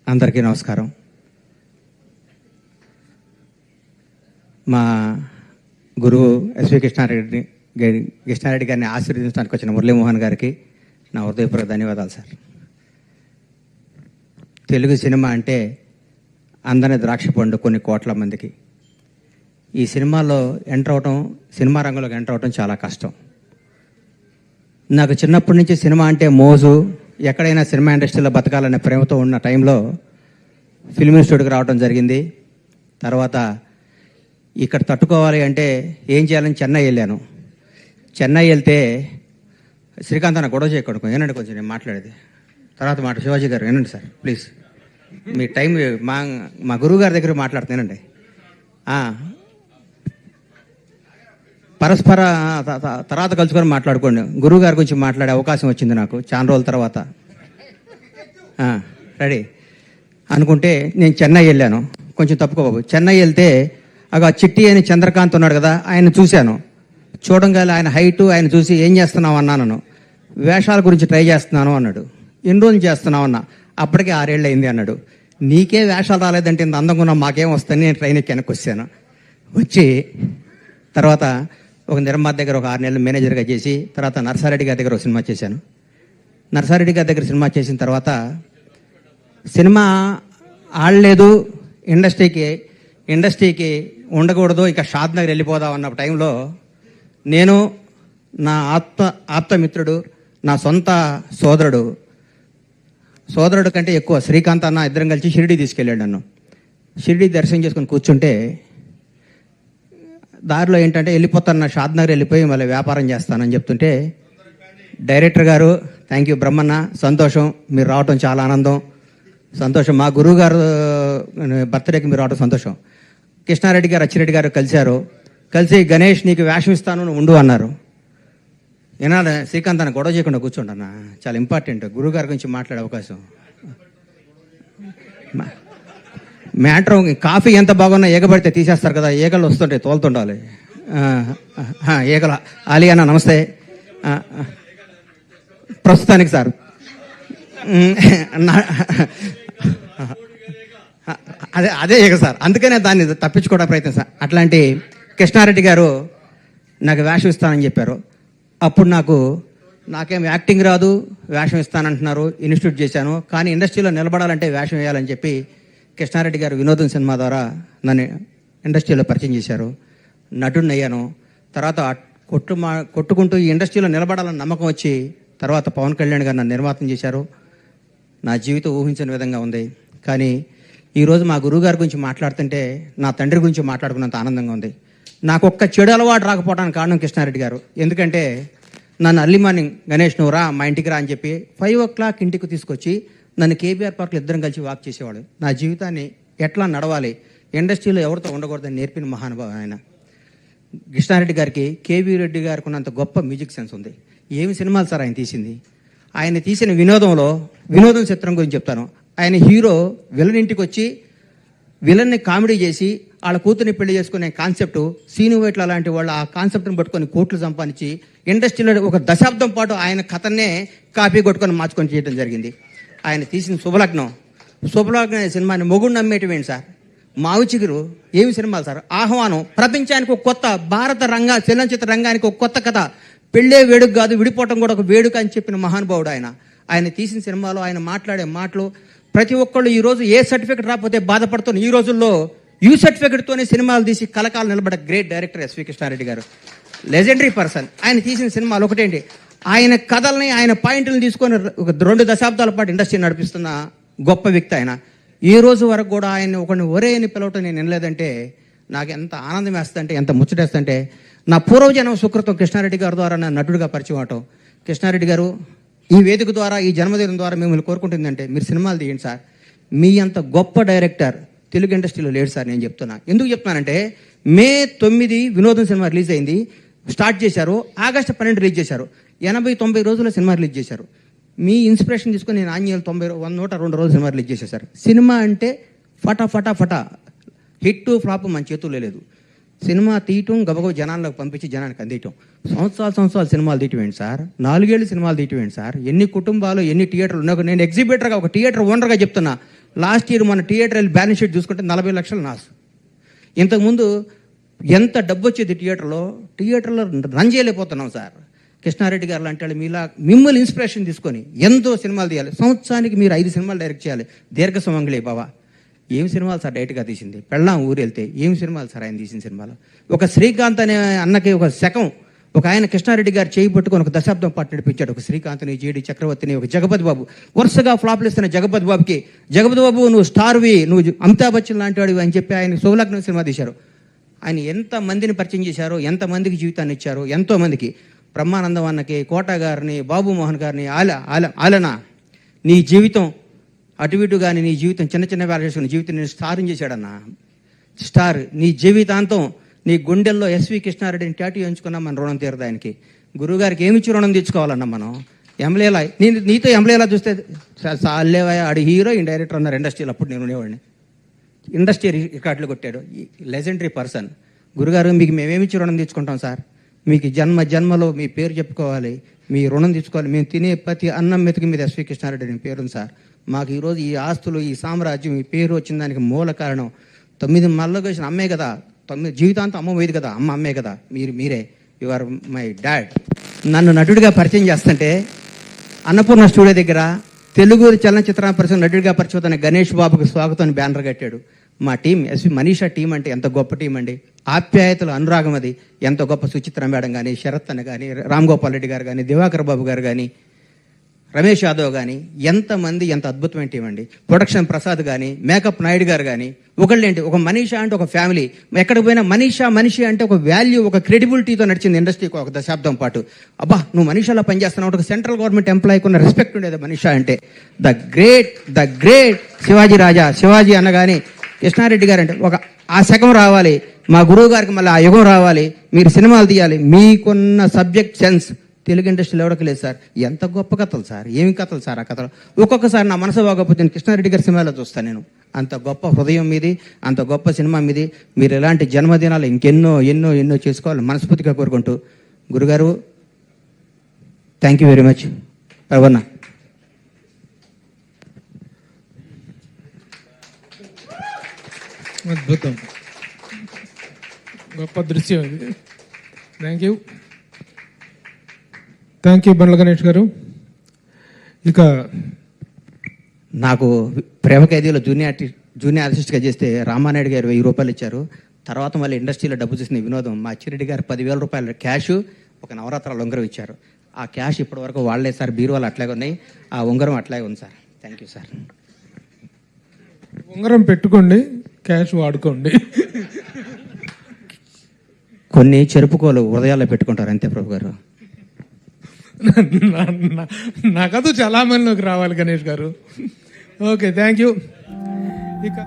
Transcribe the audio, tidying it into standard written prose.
అందరికీ నమస్కారం. మా గురువు ఎస్వి కృష్ణారెడ్డి గారిని ఆశీర్వదించడానికి వచ్చిన మురళీమోహన్ గారికి నా హృదయపూర్వక ధన్యవాదాలు సార్. తెలుగు సినిమా అంటే అందని ద్రాక్ష పండు కొన్ని కోట్ల మందికి. ఈ సినిమాలో సినిమా రంగంలోకి ఎంటర్ అవటం చాలా కష్టం. నాకు చిన్నప్పటి నుంచి సినిమా అంటే మోజు, ఎక్కడైనా సినిమా ఇండస్ట్రీలో బతకాలనే ప్రేమతో ఉన్న టైంలో ఫిల్మ్ ఇన్స్టిట్యూట్కి రావడం జరిగింది. తర్వాత ఇక్కడ తట్టుకోవాలి అంటే ఏం చేయాలని చెన్నై వెళ్ళాను. చెన్నై వెళ్తే శ్రీకాంత్ అన్న గొడవ చేయకూడదు, ఏనండి కొంచెం నేను మాట్లాడేది తర్వాత మాట. శివాజీ గారు ఏనండి సార్ ప్లీజ్, మీ టైం మా గురువు గారి దగ్గర మాట్లాడుతున్నానండి. పరస్పర తర్వాత కలుసుకొని మాట్లాడుకోండి. గురువు గారి గురించి మాట్లాడే అవకాశం వచ్చింది నాకు చాలా రోజుల తర్వాత. రెడీ అనుకుంటే నేను చెన్నై వెళ్ళాను. కొంచెం తప్పుకోబాబు. చెన్నై వెళ్తే ఆ చిట్టి అని చంద్రకాంత్ ఉన్నాడు కదా, ఆయన చూశాను. చూడంగానే ఆయన హైటు ఆయన చూసి ఏం చేస్తున్నావు అన్నాను. వేషాల గురించి ట్రై చేస్తున్నాను అన్నాడు. ఎన్ని రోజులు చేస్తున్నావు అన్నా. అప్పటికే 6 ఏళ్ళు అయింది అన్నాడు. నీకే వేషాలు రాలేదంటే ఇంత అందంగా ఉన్నా మాకేం వస్తుంది. నేను ట్రైన్ ఎక్కి వెనక్కి వచ్చాను. వచ్చి తర్వాత ఒక నిర్మాత దగ్గర ఒక 6 నెలలు మేనేజర్గా చేసి తర్వాత నర్సారెడ్డి గారి దగ్గర ఒక సినిమా చేశాను. నర్సారెడ్డి గారి దగ్గర సినిమా చేసిన తర్వాత సినిమా ఆడలేదు, ఇండస్ట్రీకి ఉండకూడదు, ఇక షాద్ నగర్ వెళ్ళిపోదాం అన్న టైంలో నేను నా ఆప్తమిత్రుడు, నా సొంత సోదరుడు కంటే ఎక్కువ శ్రీకాంత్ అన్న ఇద్దరం కలిసి షిరిడి తీసుకెళ్ళాడు నన్ను. షిరిడి దర్శనం చేసుకొని కూర్చుంటే దారిలో ఏంటంటే వెళ్ళిపోతాను, షాద్ నగర్ వెళ్ళిపోయి మళ్ళీ వ్యాపారం చేస్తానని చెప్తుంటే డైరెక్టర్ గారు థ్యాంక్ యూ బ్రహ్మన్న, సంతోషం మీరు రావటం చాలా ఆనందం, సంతోషం. మా గురువు గారు బర్త్డేకి మీరు రావటం సంతోషం. కృష్ణారెడ్డి గారు అచ్చిరెడ్డి గారు కలిసి గణేష్ నీకు వేషం ఇస్తాను ఉండు అన్నారు. ఏనాడు శ్రీకాంత్ అన్న గొడవ చేయకుండా కూర్చోండి, చాలా ఇంపార్టెంట్ గురువు గారి గురించి మాట్లాడే అవకాశం. మ్యాటర్ కాఫీ ఎంత బాగున్నా ఏగబడితే తీసేస్తారు కదా, ఈగలు వస్తుంటాయి, తోలుతుండాలి. ఈగల అలీ అన్న నమస్తే. ప్రస్తుతానికి సార్ అదే ఈగ సార్, అందుకనే దాన్ని తప్పించుకోవడానికి ప్రయత్నం సార్. అట్లాంటి కృష్ణారెడ్డి గారు నాకు వేషం ఇస్తానని చెప్పారు. అప్పుడు నాకేం యాక్టింగ్ రాదు, వేషం ఇస్తానంటున్నారు. ఇన్స్టిట్యూట్ చేశాను, కానీ ఇండస్ట్రీలో నిలబడాలంటే వేషం వేయాలని చెప్పి కృష్ణారెడ్డి గారు వినోదం సినిమా ద్వారా నన్ను ఇండస్ట్రీలో పరిచయం చేశారు. నటుడిని అయ్యాను. తర్వాత కొట్టుకుంటూ ఈ ఇండస్ట్రీలో నిలబడాలని నమ్మకం వచ్చి తర్వాత పవన్ కళ్యాణ్ గారు నన్ను నిర్మాతం చేశారు. నా జీవితం ఊహించిన విధంగా ఉంది. కానీ ఈరోజు మా గురువు గారి గురించి మాట్లాడుతుంటే నా తండ్రి గురించి మాట్లాడుకున్నంత ఆనందంగా ఉంది. నాకు ఒక్క చెడు అలవాటు రాకపోవడానికి కారణం కృష్ణారెడ్డి గారు. ఎందుకంటే నన్ను అర్లీ మార్నింగ్ గణేష్ నువ్వు రా మా ఇంటికి రా అని చెప్పి 5 o'clock ఇంటికి తీసుకొచ్చి నన్ను కేబీఆర్ పార్క్లో ఇద్దరం కలిసి వాక్ చేసేవాడు. నా జీవితాన్ని ఎట్లా నడవాలి, ఇండస్ట్రీలో ఎవరితో ఉండకూడదని నేర్పిన మహానుభావం ఆయన. కృష్ణారెడ్డి గారికి కేవీ రెడ్డి గారికి ఉన్నంత గొప్ప మ్యూజిక్ సెన్స్ ఉంది. ఏమి సినిమాలు సార్ ఆయన తీసింది. ఆయన తీసిన వినోదం చిత్రం గురించి చెప్తాను. ఆయన హీరో విలన్ ఇంటికి వచ్చి విలన్ని కామెడీ చేసి వాళ్ళ కూతుర్ని పెళ్లి చేసుకునే కాన్సెప్ట్, సీను వైట్ల లాంటి వాళ్ళు ఆ కాన్సెప్ట్ని పట్టుకొని కోట్లు సంపాదించి ఇండస్ట్రీలో ఒక దశాబ్దం పాటు ఆయన కథనే కాపీ కొట్టుకొని మార్చుకొని చేయడం జరిగింది. ఆయన తీసిన శుభలగ్నం అనే సినిమాని మొగుడు నమ్మేటివేంటి సార్. మావి చిగురు ఏమి సినిమాలు సార్. ఆహ్వానం ప్రపంచానికి ఒక కొత్త భారత చలనచిత్ర రంగానికి ఒక కొత్త కథ. పెళ్ళే వేడుక కాదు, విడిపోవటం కూడా ఒక వేడుక అని చెప్పిన మహానుభావుడు ఆయన. ఆయన తీసిన సినిమాలో ఆయన మాట్లాడే మాటలు ప్రతి ఒక్కళ్ళు ఈరోజు ఏ సర్టిఫికెట్ రాకపోతే బాధపడుతున్న ఈ రోజుల్లో యూ సర్టిఫికెట్తోనే సినిమాలు తీసి కలకాలం నిలబడే గ్రేట్ డైరెక్టర్ ఎస్వి కృష్ణారెడ్డి గారు, లెజెండరీ పర్సన్. ఆయన తీసిన సినిమాలు ఒకటేంటి, ఆయన కథల్ని ఆయన పాయింట్లను తీసుకొని ఒక 2 దశాబ్దాల పాటు ఇండస్ట్రీ నడిపిస్తున్న గొప్ప వ్యక్తి ఆయన. ఈ రోజు వరకు కూడా ఆయన ఒకరిని ఒరే అని పిలవటం నేను వినలేదంటే నాకు ఎంత ఆనందం వేస్తుందంటే, ఎంత ముచ్చటేస్తుందంటే, నా పూర్వజన్మ సుకృతం కృష్ణారెడ్డి గారి ద్వారా నా నటుడిగా పరిచయం అవటం. కృష్ణారెడ్డి గారు ఈ వేదిక ద్వారా, ఈ జన్మదినం ద్వారా మిమ్మల్ని కోరుకుంటుందంటే మీరు సినిమాలు తీయండి సార్. మీ అంత గొప్ప డైరెక్టర్ తెలుగు ఇండస్ట్రీలో లేడు సార్. నేను చెప్తున్నా, ఎందుకు చెప్తున్నానంటే May 9 వినోదం సినిమా రిలీజ్ అయింది, స్టార్ట్ చేశారు. August 12 రిలీజ్ చేశారు. 80-90 రోజుల్లో సినిమా రిలీజ్ చేశారు. మీ ఇన్స్పిరేషన్ తీసుకొని నేను ఆంజనేయులు 102 రోజులు సినిమా రిలీజ్ చేశాను సార్. సినిమా అంటే ఫటా హిట్ టు ఫ్లాప్ మన చేతుల్లో లేదు. సినిమా తీయటం గబగబ జనాల్లోకి పంపించి జనానికి అందియటం. సంవత్సరాలు సినిమాలు తీయటం సార్, 4 ఏళ్ళు సినిమాలు తీయటం సార్. ఎన్ని కుటుంబాలు ఎన్ని థియేటర్లు ఉన్నాయి. నేను ఎగ్జిబిటర్గా ఒక థియేటర్ ఓనర్గా చెప్తున్నా. లాస్ట్ ఇయర్ మన థియేటర్ వెళ్ళి బ్యాలెన్స్ షీట్ చూసుకుంటే 40 లక్షలు నాసు. ఇంతకుముందు ఎంత డబ్బు వచ్చేది థియేటర్లో రన్ చేయలేకపోతున్నాం సార్. కృష్ణారెడ్డి గారు లాంటి వాళ్ళు మీలా మిమ్మల్ని ఇన్స్పిరేషన్ తీసుకొని ఎంతో సినిమాలు తీయాలి. సంవత్సరానికి మీరు 5 సినిమాలు డైరెక్ట్ చేయాలి. దీర్ఘ సుమంగళి బాబా ఏం సినిమాలు సార్ డైరెక్ట్గా తీసింది. పెళ్ళాం ఊరు వెళ్తే ఏం సినిమాలు సార్ ఆయన తీసిన సినిమాలు. ఒక శ్రీకాంత్ అనే అన్నకి ఒక శకం ఒక ఆయన కృష్ణారెడ్డి గారు చేయి పట్టుకొని ఒక దశాబ్దం పాటు నడిపించాడు. ఒక శ్రీకాంత్ని, జేడి చక్రవర్తిని, ఒక జగపతి బాబు వరుసగా ఫ్లాప్లు ఇస్తున్న జగపతి బాబుకి, జగపతి బాబు నువ్వు స్టార్వి, నువ్వు అమితాబ్ బచ్చన్ లాంటి వాడివి అని చెప్పి ఆయన శుభలగ్నం సినిమా తీశారు. ఆయన ఎంతమందిని పరిచయం చేశారో, ఎంతమందికి జీవితాన్ని ఇచ్చారో. ఎంతోమందికి బ్రహ్మానందం అన్నకి, కోట గారిని, బాబు మోహన్ గారిని, ఆలనా నీ జీవితం అటు ఇటు కానీ నీ జీవితం చిన్న వేళ చేసుకుని జీవితం నేను స్టార్ని చేశాడన్నా. స్టార్ నీ జీవితాంతం నీ గుండెల్లో ఎస్వి కృష్ణారెడ్డిని టాటూ ఎంచుకున్నా మన రుణం తీరదు ఆయనకి. గురువుగారికి ఏమిచ్చి రుణం తెచ్చుకోవాలన్నా మనం. ఎంబ్లేలా నీతో ఎంబ్లేలా చూస్తే సాలేవా ఆడు హీరో డైరెక్టర్ అన్నారు ఇండస్ట్రీలో. అప్పుడు నేను ఉండేవాడిని. ఇండస్ట్రీ రికార్డులు కొట్టాడు. Legendary person. గురుగారు మీకు మేమేమిచ్చి రుణం తెచ్చుకుంటాం సార్. మీకు జన్మలో మీ పేరు చెప్పుకోవాలి, మీ రుణం తెచ్చుకోవాలి. మేము తినే ప్రతి అన్నం మెతుకు మీద ఎస్వి కృష్ణారెడ్డి అని పేరుంది సార్. మాకు ఈరోజు ఈ ఆస్తులు, ఈ సామ్రాజ్యం, ఈ పేరు వచ్చిన దానికి మూల కారణం 9 మళ్ళీ వచ్చిన అమ్మే కదా. 9 జీవితాంతం అమ్మ పోయేది కదా, అమ్మే కదా. మీరే యు ఆర్ మై డాడ్. నన్ను నటుడిగా పరిచయం చేస్తుంటే అన్నపూర్ణ స్టూడియో దగ్గర తెలుగు చలనచిత్ర పరిచయం నటుడిగా పరిచయం గణేష్ బాబుకి స్వాగతం బ్యానర్ కట్టాడు. మా టీం ఎస్వి మనీషా టీం అంటే ఎంత గొప్ప టీం అండి. ఆప్యాయతలు, అనురాగం అది ఎంత గొప్ప. సుచిత్ర మేడం కానీ, శరత్ అన్న కానీ, రామ్ గోపాల్ రెడ్డి గారు కానీ, దివాకర్ బాబు గారు కానీ, రమేష్ యాదవ్ కానీ, ఎంతమంది ఎంత అద్భుతమైన టీం అండి. ప్రొడక్షన్ ప్రసాద్ కానీ, మేకప్ నాయుడు గారు కానీ, ఒకళ్ళేంటి ఒక మనీషా అంటే ఒక ఫ్యామిలీ. ఎక్కడికి పోయినా మనిషి అంటే ఒక వాల్యూ, ఒక క్రెడిబిలిటీతో నడిచింది ఇండస్ట్రీకి ఒక దశాబ్దం పాటు. అబ్బా నువ్వు మనీషాలో పనిచేస్తున్నావు, ఒక సెంట్రల్ గవర్నమెంట్ ఎంప్లాయీకి ఉన్న రెస్పెక్ట్ ఉండేది మనీషా అంటే. ద గ్రేట్ శివాజీ రాజా. శివాజీ అనగానే కృష్ణారెడ్డి గారు అంటే ఒక ఆ శకం రావాలి. మా గురువు గారికి మళ్ళీ ఆ యుగం రావాలి. మీరు సినిమాలు తీయాలి. మీకున్న సబ్జెక్ట్ సెన్స్ తెలుగు ఇండస్ట్రీలో ఎవరికి లేదు సార్. ఎంత గొప్ప కథలు సార్, ఏమి కథలు సార్. ఆ కథలు ఒక్కొక్కసారి నా మనసు బాగోకపోతే నేను కృష్ణారెడ్డి గారి సినిమాలో చూస్తాను. నేను అంత గొప్ప హృదయం మీది, అంత గొప్ప సినిమా మీది. మీరు ఇలాంటి జన్మదినాలు ఇంకెన్నో చేసుకోవాలి మనస్ఫూర్తిగా కోరుకుంటూ. గురుగారు థ్యాంక్ యూ వెరీ మచ్. రవణ అద్భుతం, గొప్ప దృశ్యం ఇది. థ్యాంక్ యూ బండ్ల గణేష్ గారు. ఇక నాకు ప్రేమ ఖైదీలో జూనియర్ ఆర్టిస్ట్గా చేస్తే రామానాయుడు గారు 1000 రూపాయలు ఇచ్చారు. తర్వాత మళ్ళీ ఇండస్ట్రీలో డబ్బు చూసిన వినోదం మా అచ్చిరెడ్డి గారు 10,000 రూపాయలు క్యాష్, ఒక నవరాత్రాల ఉంగరం ఇచ్చారు. ఆ క్యాష్ ఇప్పటి వరకు వాడలేదు సార్. బీరువాలు అట్లాగే ఉన్నాయి, ఆ ఉంగరం అట్లాగే ఉంది సార్. Thank you sir. ఉంగరం పెట్టుకోండి, క్యాష్ వాడుకోండి. కొన్ని చెరుపుకోలు హృదయాల్లో పెట్టుకుంటారు అంతే ప్రభు గారు. నాకదు చాలా మందిలోకి రావాలి గణేష్ గారు. Okay thank you. ఇక